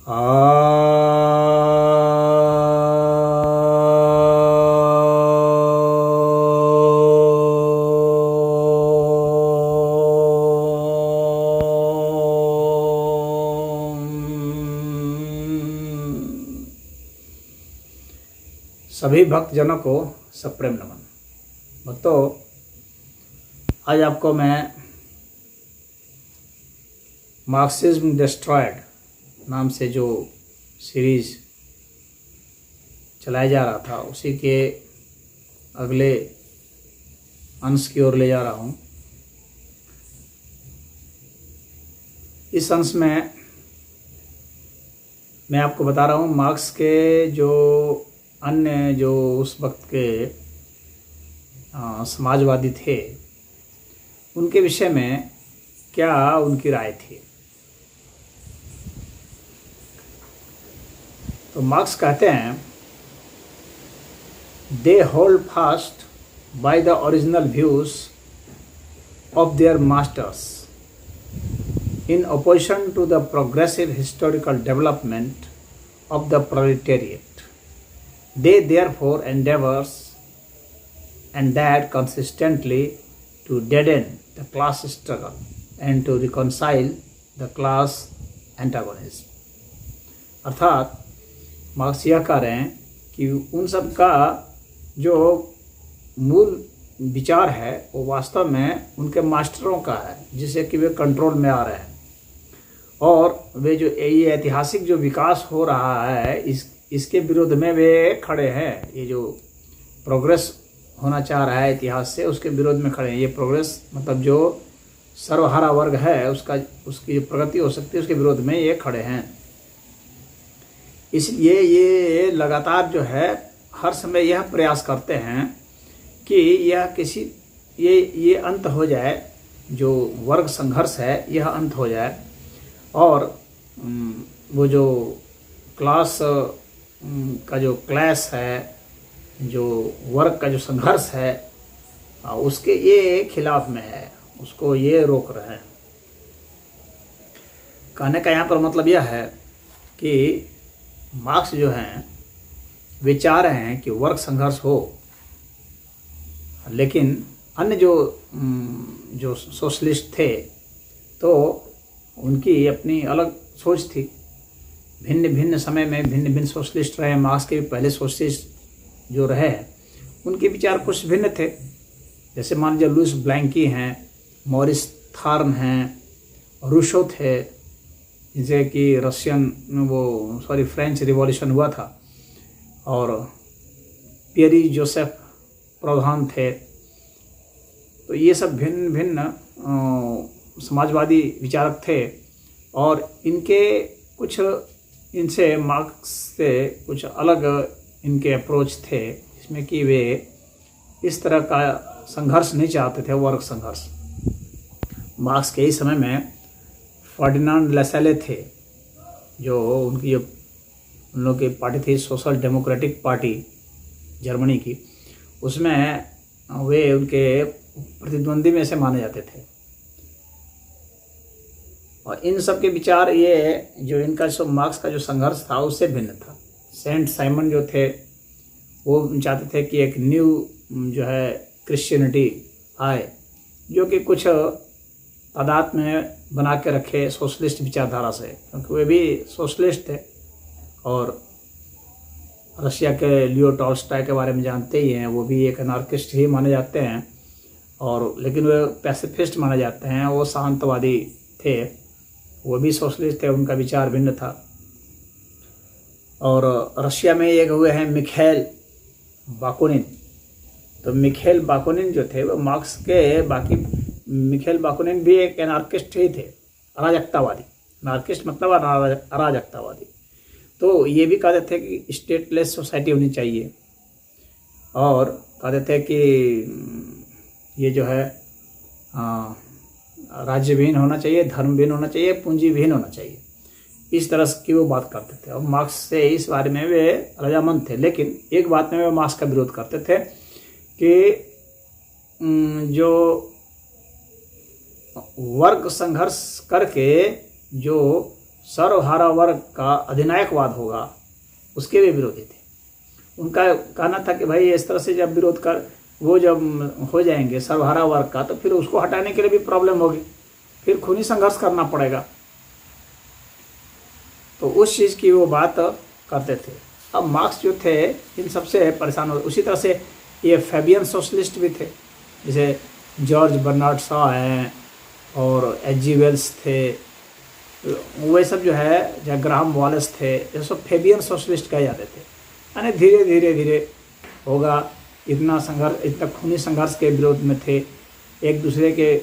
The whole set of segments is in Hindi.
सभी भक्तजनों को सप्रेम नमन। भक्तों, आज आपको मैं मार्क्सिज्म डिस्ट्रॉयड नाम से जो सीरीज चलाया जा रहा था उसी के अगले अंश की ओर ले जा रहा हूँ। इस अंश में मैं आपको बता रहा हूँ मार्क्स के जो अन्य जो उस वक्त के समाजवादी थे उनके विषय में क्या उनकी राय थी। तो मार्क्स कहते हैं, they hold fast by the original views of their masters in opposition to the progressive historical development of the proletariat. They therefore endeavors and that consistently to deaden the class struggle and to reconcile the class antagonism. अर्थात मार्क्स यह कह रहे हैं कि उन सब का जो मूल विचार है वो वास्तव में उनके मास्टरों का है, जिससे कि वे कंट्रोल में आ रहे हैं और वे जो ये ऐतिहासिक जो विकास हो रहा है इसके विरोध में वे खड़े हैं। ये जो प्रोग्रेस होना चाह रहा है इतिहास से उसके विरोध में खड़े हैं। ये प्रोग्रेस मतलब जो सर्वहारा वर्ग है उसकी जो प्रगति हो सकती है उसके विरोध में ये खड़े हैं। इसलिए ये लगातार जो है हर समय यह प्रयास करते हैं कि ये अंत हो जाए, जो वर्ग संघर्ष है यह अंत हो जाए और वो जो क्लास का जो क्लैश है, जो वर्ग का जो संघर्ष है उसके ये खिलाफ में है, उसको ये रोक रहे हैं। कहने का यहाँ पर मतलब यह है कि मार्क्स जो हैं वे चाह रहे हैं कि वर्ग संघर्ष हो, लेकिन अन्य जो सोशलिस्ट थे तो उनकी अपनी अलग सोच थी। भिन्न भिन्न समय में भिन्न भिन्न सोशलिस्ट रहे। मार्क्स के पहले सोशलिस्ट जो रहे उनके विचार कुछ भिन्न थे। जैसे मान लीजिए लुईस ब्लैंकी हैं, मॉरिस थॉर्न हैं, रूसो थे, जिनसे कि फ्रेंच रिवॉल्यूशन हुआ था, और पियरी जोसेफ प्रधान थे। तो ये सब भिन्न भिन्न समाजवादी विचारक थे और इनसे मार्क्स से कुछ अलग इनके अप्रोच थे, जिसमें कि वे इस तरह का संघर्ष नहीं चाहते थे, वर्ग संघर्ष। मार्क्स के इस समय में फर्डिनांड लैसाले थे, जो उन लोगों की पार्टी थी सोशल डेमोक्रेटिक पार्टी जर्मनी की। उसमें वे उनके प्रतिद्वंदी में से माने जाते थे और इन सब के विचार ये जो इनका मार्क्स का जो संघर्ष था उससे भिन्न था। सेंट साइमन जो थे वो चाहते थे कि एक न्यू जो है क्रिश्चियनिटी आए, जो कि कुछ तादाद में बना के रखे सोशलिस्ट विचारधारा से, क्योंकि वे भी सोशलिस्ट थे। और रशिया के लियो टॉल्स्टॉय के बारे में जानते ही हैं, वो भी एक अनार्किस्ट ही माने जाते हैं, और लेकिन वे पैसिफिस्ट माने जाते हैं। वो शांतवादी थे, वो भी सोशलिस्ट थे, उनका विचार भिन्न था। और रशिया में एक हुए हैं मिखाइल बाकुनिन। तो मिखाइल बाकुनिन जो थे वो मार्क्स के मिखाइल बाकुनिन भी एक एनार्किस्ट ही थे, अराजकतावादी। अनार्किस्ट मतलब अराजकतावादी। तो ये भी कहते थे कि स्टेटलेस सोसाइटी होनी चाहिए, और कहते थे कि ये जो है राज्य विहीन होना चाहिए, धर्म विहीन होना चाहिए, पूंजी विहीन होना चाहिए। इस तरह की वो बात करते थे और मार्क्स से इस बारे में वे रजामंद थे। लेकिन एक बात में वे मार्क्स का विरोध करते थे कि जो वर्ग संघर्ष करके जो सर्वहारा वर्ग का अधिनायकवाद होगा, उसके भी विरोधी थे। उनका कहना था कि भाई इस तरह से जब विरोध कर वो जब हो जाएंगे सर्वहारा वर्ग का, तो फिर उसको हटाने के लिए भी प्रॉब्लम होगी, फिर खूनी संघर्ष करना पड़ेगा। तो उस चीज़ की वो बात करते थे। अब मार्क्स जो थे इन सबसे परेशान हो। उसी तरह से ये फैबियन सोशलिस्ट भी थे, जैसे जॉर्ज बर्नार्ड शॉ हैं और H.G. वेल्स थे, वे सब जो है, या ग्राहम वॉलेस थे, ये सब फैबियन सोशलिस्ट कहे जाते थे। यानी धीरे धीरे धीरे होगा, इतना संघर्ष, इतना खूनी संघर्ष के विरोध में थे, एक दूसरे के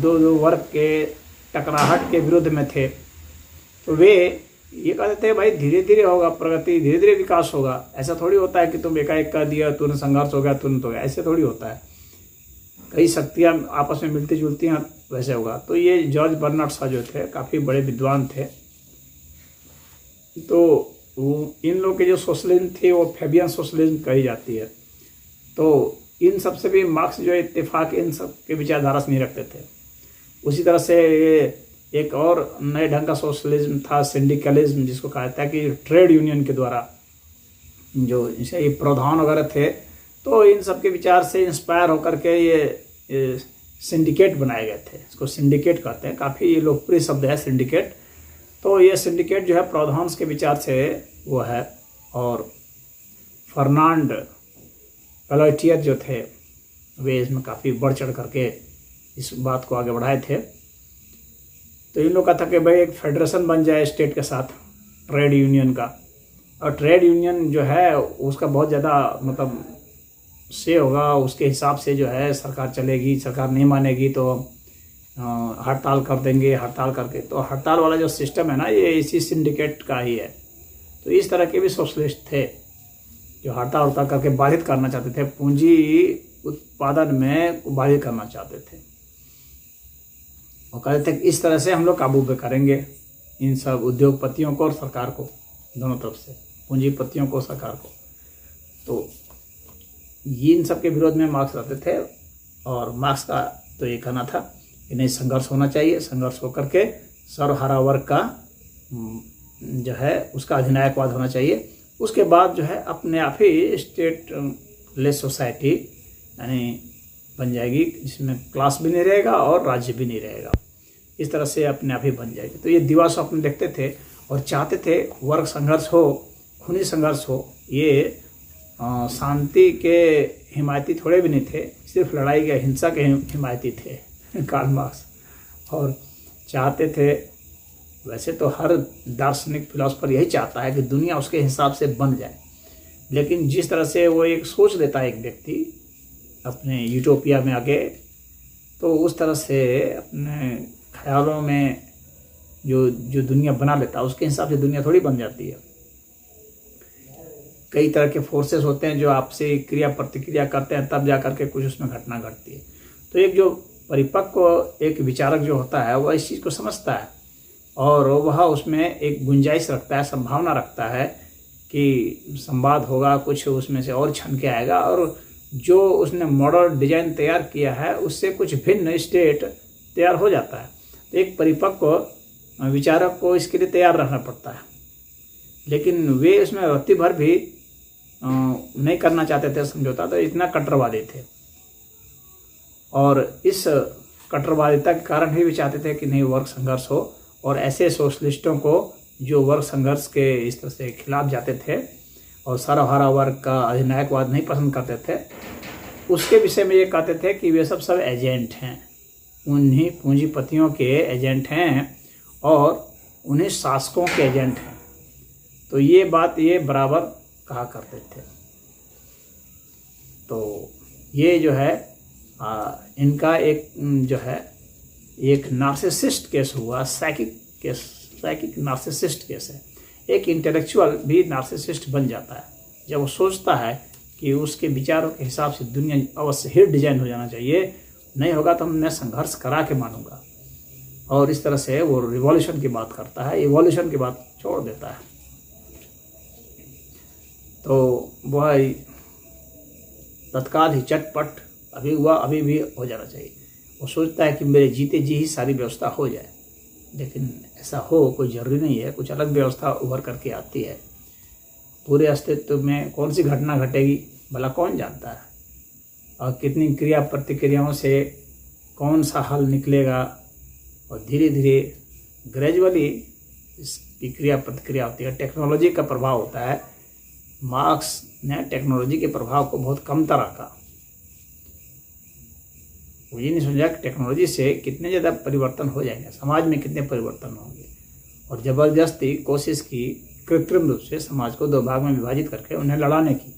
दो वर्ग के टकराहट के विरोध में थे। तो वे ये कहते थे भाई धीरे धीरे होगा प्रगति, धीरे धीरे विकास होगा। ऐसा थोड़ी होता है कि तुम एकाएक कर दिया, तुरंत संघर्ष हो गया, तुरंत हो गया, ऐसे थोड़ी होता है। कई शक्तियाँ आपस में मिलती जुलती हैं, वैसे होगा। तो ये जॉर्ज बर्नार्ड शॉ जो थे काफ़ी बड़े विद्वान थे। तो वो इन लोग के जो सोशलिज्म थी वो फैबियन सोशलिज्म कही जाती है। तो इन सब से भी मार्क्स जो इत्तेफाक इन सब के विचारधारा से नहीं रखते थे। उसी तरह से ये एक और नए ढंग का सोशलिज्म था, सिंडिकलिज्म, जिसको कहा जाता है कि ट्रेड यूनियन के द्वारा जो जैसे ये प्रधान वगैरह थे, तो इन सब के विचार से इंस्पायर होकर के ये सिंडिकेट बनाए गए थे। इसको सिंडिकेट कहते हैं, काफ़ी लोकप्रिय शब्द है सिंडिकेट। तो ये सिंडिकेट जो है प्रधान के विचार से वो है। और फर्नांड पेलोटियर जो थे वे इसमें काफ़ी बढ़ चढ़ करके इस बात को आगे बढ़ाए थे। तो इन लोग का था कि भाई एक फेडरेशन बन जाए स्टेट के साथ, ट्रेड यूनियन का। और ट्रेड यूनियन जो है उसका बहुत ज़्यादा मतलब से होगा, उसके हिसाब से जो है सरकार चलेगी। सरकार नहीं मानेगी तो हड़ताल कर देंगे, हड़ताल करके। तो हड़ताल वाला जो सिस्टम है ना, ये इसी सिंडिकेट का ही है। तो इस तरह के भी सोशलिस्ट थे जो हड़ताल उड़ताल करके बाधित करना चाहते थे, पूंजी उत्पादन में बाधित करना चाहते थे। और कहते थे कि इस तरह से हम लोग काबू में करेंगे इन सब उद्योगपतियों को और सरकार को, दोनों तरफ से, पूंजीपतियों को, सरकार को। तो ये इन सब के विरोध में मार्क्स रहते थे। और मार्क्स का तो ये कहना था कि नहीं, संघर्ष होना चाहिए, संघर्ष होकर के सर्वहारा वर्ग का जो है उसका अधिनायकवाद होना चाहिए। उसके बाद जो है अपने आप ही स्टेट लेस सोसाइटी यानी बन जाएगी, जिसमें क्लास भी नहीं रहेगा और राज्य भी नहीं रहेगा। इस तरह से अपने आप ही बन जाएगी। तो ये दीवार स्वप्न देखते थे और चाहते थे वर्ग संघर्ष हो, खूनी संघर्ष हो। ये शांति के हिमायती थोड़े भी नहीं थे, सिर्फ लड़ाई के, हिंसा के हिमायती थे कार्ल मार्क्स। और चाहते थे, वैसे तो हर दार्शनिक फिलोसफर यही चाहता है कि दुनिया उसके हिसाब से बन जाए, लेकिन जिस तरह से वो एक सोच लेता है एक व्यक्ति अपने यूटोपिया में आगे, तो उस तरह से अपने ख्यालों में जो दुनिया बना लेता है उसके हिसाब से दुनिया थोड़ी बन जाती है। कई तरह के फोर्सेस होते हैं जो आपसे क्रिया प्रतिक्रिया करते हैं, तब जा करके कुछ उसमें घटना घटती है। तो एक जो परिपक्व एक विचारक जो होता है वह इस चीज़ को समझता है और वह उसमें एक गुंजाइश रखता है, संभावना रखता है कि संवाद होगा, कुछ उसमें से और छन के आएगा और जो उसने मॉडल डिजाइन तैयार किया है उससे कुछ भिन्न स्टेट तैयार हो जाता है। तो एक परिपक्व विचारक को इसके लिए तैयार रहना पड़ता है, लेकिन वे उसमें रत्ती भर भी नहीं करना चाहते थे समझौता। तो इतना कट्टरवादी थे और इस कट्टरवादिता के कारण ही वे चाहते थे कि नहीं वर्ग संघर्ष हो। और ऐसे सोशलिस्टों को जो वर्ग संघर्ष के इस तरह से खिलाफ जाते थे और सर्वहारा वर्ग का अधिनायकवाद नहीं पसंद करते थे, उसके विषय में ये कहते थे कि वे सब एजेंट हैं, उन्हीं पूंजीपतियों के एजेंट हैं और उन्हीं शासकों के एजेंट हैं। तो ये बात ये बराबर कहा करते थे। तो ये जो है इनका एक जो है एक नार्सिसिस्ट केस हुआ, साइकिक नार्सिसिस्ट केस है। एक इंटेलेक्चुअल भी नार्सिसिस्ट बन जाता है जब वो सोचता है कि उसके विचारों के हिसाब से दुनिया अवश्य ही डिजाइन हो जाना चाहिए, नहीं होगा तो मैं संघर्ष करा के मानूंगा। और इस तरह से वो रिवॉल्यूशन की बात करता है, इवोल्यूशन की बात छोड़ देता है। तो वह तत्काल ही चटपट अभी हुआ अभी भी हो जाना चाहिए। वो सोचता है कि मेरे जीते जी ही सारी व्यवस्था हो जाए, लेकिन ऐसा हो कोई ज़रूरी नहीं है, कुछ अलग व्यवस्था उभर करके आती है। पूरे अस्तित्व में कौन सी घटना घटेगी भला कौन जानता है, और कितनी क्रिया प्रतिक्रियाओं से कौन सा हल निकलेगा, और धीरे धीरे ग्रेजुअली इसकी क्रिया प्रतिक्रिया होती है। टेक्नोलॉजी का प्रभाव होता है। मार्क्स ने टेक्नोलॉजी के प्रभाव को बहुत कमतर आंका। वो ये नहीं समझा कि टेक्नोलॉजी से कितने ज़्यादा परिवर्तन हो जाएंगे, समाज में कितने परिवर्तन होंगे, और ज़बरदस्ती कोशिश की कृत्रिम रूप से समाज को 2 भाग में विभाजित करके उन्हें लड़ाने की।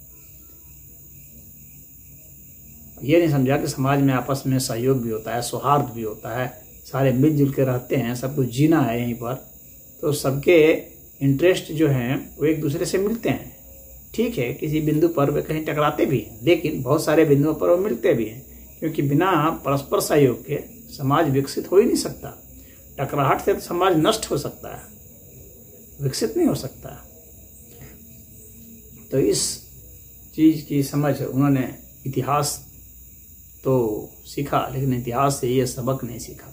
ये नहीं समझा कि समाज में आपस में सहयोग भी होता है, सौहार्द भी होता है, सारे मिलजुल के रहते हैं, सब कुछ जीना है यहीं पर, तो सबके इंटरेस्ट जो हैं वो एक दूसरे से मिलते हैं। ठीक है, किसी बिंदु पर वे कहीं टकराते भी हैं, लेकिन बहुत सारे बिंदुओं पर वो मिलते भी हैं, क्योंकि बिना परस्पर सहयोग के समाज विकसित हो ही नहीं सकता। टकराहट से तो समाज नष्ट हो सकता है, विकसित नहीं हो सकता। तो इस चीज़ की समझ उन्होंने इतिहास तो सीखा, लेकिन इतिहास से ये सबक नहीं सीखा।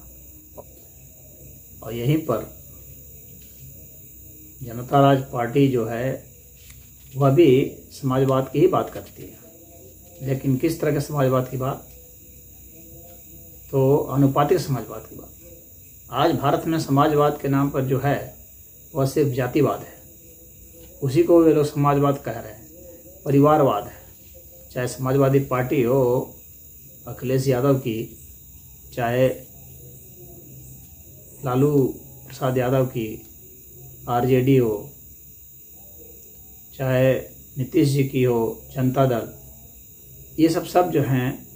और यहीं पर जनता राज पार्टी जो है वह भी समाजवाद की ही बात करती है, लेकिन किस तरह के समाजवाद की बात? तो अनुपातिक समाजवाद की बात। आज भारत में समाजवाद के नाम पर जो है वह सिर्फ जातिवाद है, उसी को वे लोग समाजवाद कह रहे हैं। परिवारवाद है, चाहे समाजवादी पार्टी हो अखिलेश यादव की, चाहे लालू प्रसाद यादव की आरजेडी हो, चाहे नीतीश जी की हो जनता दल, ये सब जो हैं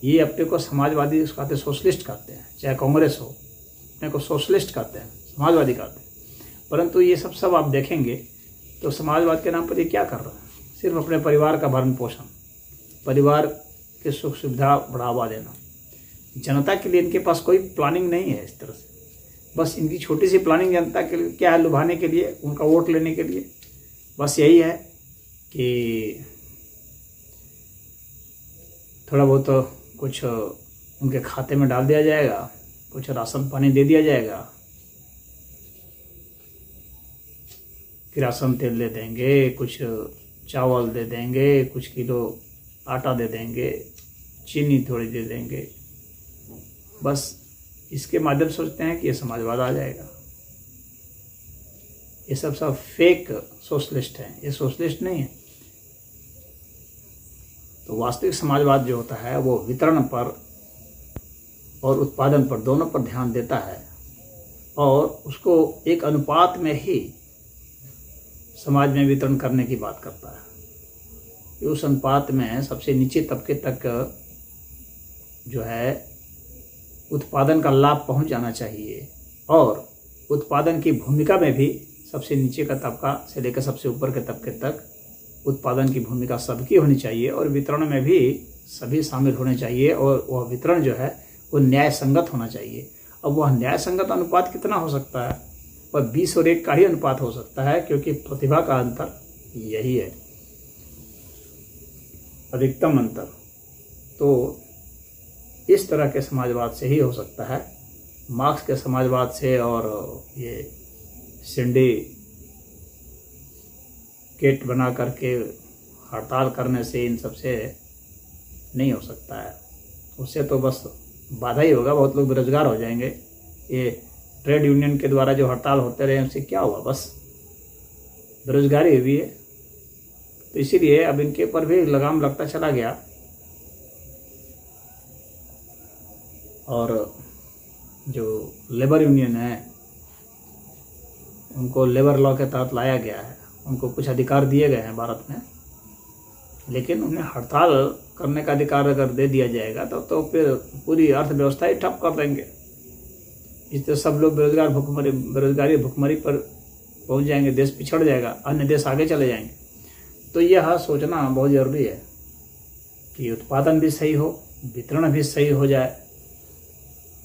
ये अपने को समाजवादी कहते, सोशलिस्ट कहते हैं। चाहे कांग्रेस हो, अपने को सोशलिस्ट कहते हैं, समाजवादी कहते हैं। परंतु ये सब आप देखेंगे तो समाजवाद के नाम पर ये क्या कर रहे हैं? सिर्फ अपने परिवार का भरण पोषण, परिवार के सुख सुविधा बढ़ावा देना। जनता के लिए इनके पास कोई प्लानिंग नहीं है इस तरह से। बस इनकी छोटी सी प्लानिंग जनता के लिए क्या है? लुभाने के लिए, उनका वोट लेने के लिए। बस यही है कि थोड़ा बहुत तो कुछ उनके खाते में डाल दिया जाएगा, कुछ राशन पानी दे दिया जाएगा, किरासन तेल दे देंगे, कुछ चावल दे देंगे, कुछ किलो आटा दे देंगे, चीनी थोड़ी दे देंगे। बस इसके माध्यम से सोचते हैं कि ये समाजवाद आ जाएगा। ये सब फेक सोशलिस्ट हैं, ये सोशलिस्ट नहीं है। तो वास्तविक समाजवाद जो होता है वो वितरण पर और उत्पादन पर, दोनों पर ध्यान देता है, और उसको एक अनुपात में ही समाज में वितरण करने की बात करता है। उस अनुपात में सबसे नीचे तबके तक जो है उत्पादन का लाभ पहुंच जाना चाहिए, और उत्पादन की भूमिका में भी सबसे नीचे का तबका से लेकर सबसे ऊपर के तबके तक उत्पादन की भूमिका सबकी होनी चाहिए, और वितरण में भी सभी शामिल होने चाहिए, और वह वितरण जो है वो न्याय संगत होना चाहिए। अब वह न्याय संगत अनुपात कितना हो सकता है? वह 20 और 1 का ही अनुपात हो सकता है, क्योंकि प्रतिभा का अंतर यही है, अधिकतम अंतर। तो इस तरह के समाजवाद से ही हो सकता है। मार्क्स के समाजवाद से और ये सिंडिकेट बना करके हड़ताल करने से इन सब से नहीं हो सकता है। उससे तो बस बाधा ही होगा, बहुत लोग बेरोजगार हो जाएंगे। ये ट्रेड यूनियन के द्वारा जो हड़ताल होते रहे उससे क्या हुआ? बस बेरोजगारी हुई है। तो इसीलिए अब इनके ऊपर भी लगाम लगता चला गया, और जो लेबर यूनियन है उनको लेबर लॉ के तहत लाया गया है, उनको कुछ अधिकार दिए गए हैं भारत में, लेकिन उन्हें हड़ताल करने का अधिकार अगर दे दिया जाएगा तो फिर पूरी अर्थव्यवस्था ही ठप कर देंगे। इससे सब लोग बेरोजगारी भुखमरी पर पहुंच जाएंगे, देश पिछड़ जाएगा, अन्य देश आगे चले जाएंगे। तो यह सोचना बहुत ज़रूरी है कि उत्पादन भी सही हो, वितरण भी सही हो जाए,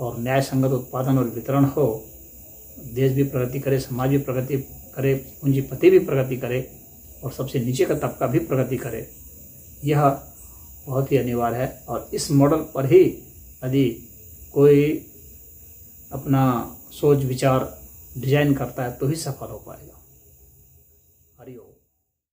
और न्याय संगत उत्पादन और वितरण हो, देश भी प्रगति करे, समाज भी प्रगति करे, पूंजीपति भी प्रगति करे, और सबसे नीचे का तबका भी प्रगति करे। यह बहुत ही अनिवार्य है। और इस मॉडल पर ही यदि कोई अपना सोच विचार डिजाइन करता है तो ही सफल हो पाएगा। हरि ओम।